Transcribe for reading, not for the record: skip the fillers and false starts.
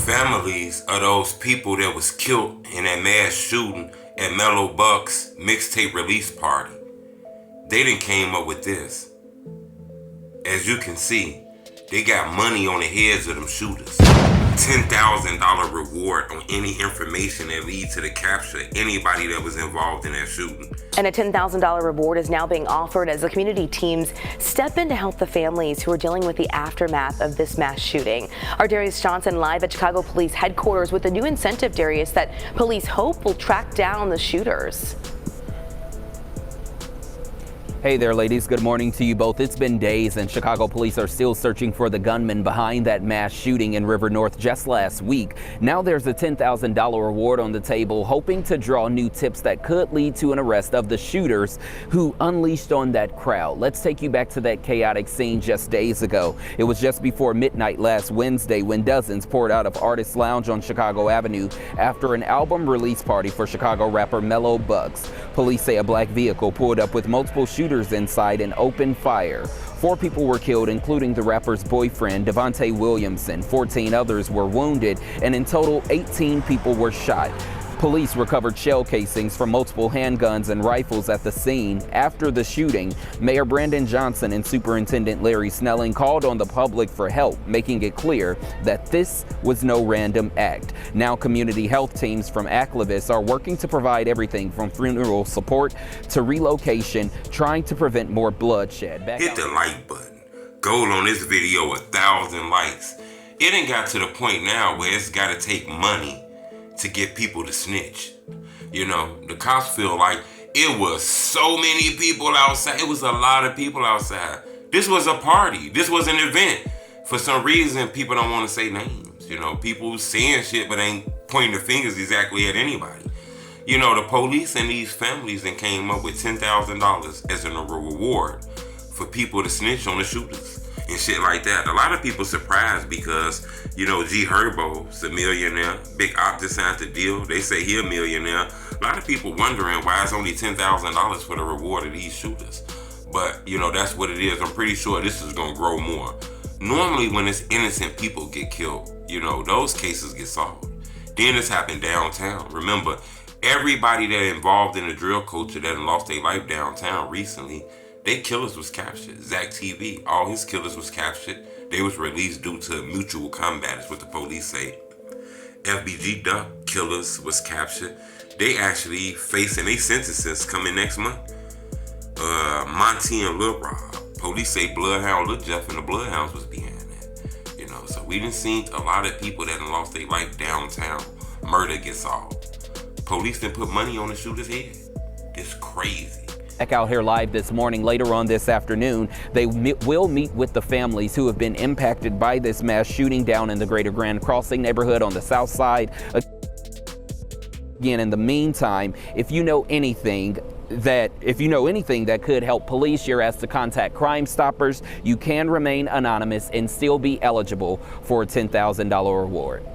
families of those people that was killed in that mass shooting at Mello Buckzz mixtape release party. They done came up with this. As you can see, they got money on the heads of them shooters. $10,000 reward on any information that leads to the capture of anybody that was involved in that shooting. And a $10,000 reward is now being offered as the community teams step in to help the families who are dealing with the aftermath of this mass shooting. Our Darius Johnson live at Chicago Police Headquarters with a new incentive, Darius, that police hope will track down the shooters. Hey there, ladies. Good morning to you both. It's been days and Chicago police are still searching for the gunman behind that mass shooting in River North just last week. Now there's a $10,000 reward on the table, hoping to draw new tips that could lead to an arrest of the shooters who unleashed on that crowd. Let's take you back to that chaotic scene just days ago. It was just before midnight last Wednesday when dozens poured out of Artist Lounge on Chicago Avenue after an album release party for Chicago rapper Mello Buckzz. Police say a black vehicle pulled up with multiple shooters inside and opened fire. 4 people were killed, including the rapper's boyfriend, Devontae Williamson. 14 others were wounded, and in total, 18 people were shot. Police recovered shell casings from multiple handguns and rifles at the scene. After the shooting, Mayor Brandon Johnson and Superintendent Larry Snelling called on the public for help, making it clear that this was no random act. Now community health teams from Aclivis are working to provide everything from funeral support to relocation, trying to prevent more bloodshed. Hit the like button. Goal on this video, 1,000 likes. It ain't got to the point now where it's got to take money to get people to snitch. You know, the cops feel like it was so many people outside. It was a lot of people outside. This was a party. This was an event. For some reason, people don't want to say names. You know, people saying shit but ain't pointing the fingers exactly at anybody. You know, the police and these families then came up with $10,000 as a reward for people to snitch on the shooters and shit like that. A lot of people surprised because, you know, G Herbo's a millionaire. Big Optus signed the deal. They say he a millionaire. A lot of people wondering why it's only $10,000 for the reward of these shooters. But, you know, that's what it is. I'm pretty sure this is going to grow more. Normally when it's innocent people get killed, you know, those cases get solved. Then it's happened downtown. Remember, everybody that involved in the drill culture that lost their life downtown recently, they killers was captured. Zach TV, all his killers was captured. They was released due to mutual combat, is what the police say. FBG Duck killers was captured. They actually facing their sentences coming next month. Monty and Lil Rob, police say Bloodhound Lil Jeff and the Bloodhounds was behind that. You know, so we done seen a lot of people that done lost their life downtown. Murder gets solved. Police done put money on the shooter's head. It's crazy. Back out here live this morning. Later on this afternoon, they will meet with the families who have been impacted by this mass shooting down in the Greater Grand Crossing neighborhood on the south side. Again, in the meantime, if you know anything that could help police, you're asked to contact Crime Stoppers. You can remain anonymous and still be eligible for a $10,000 reward.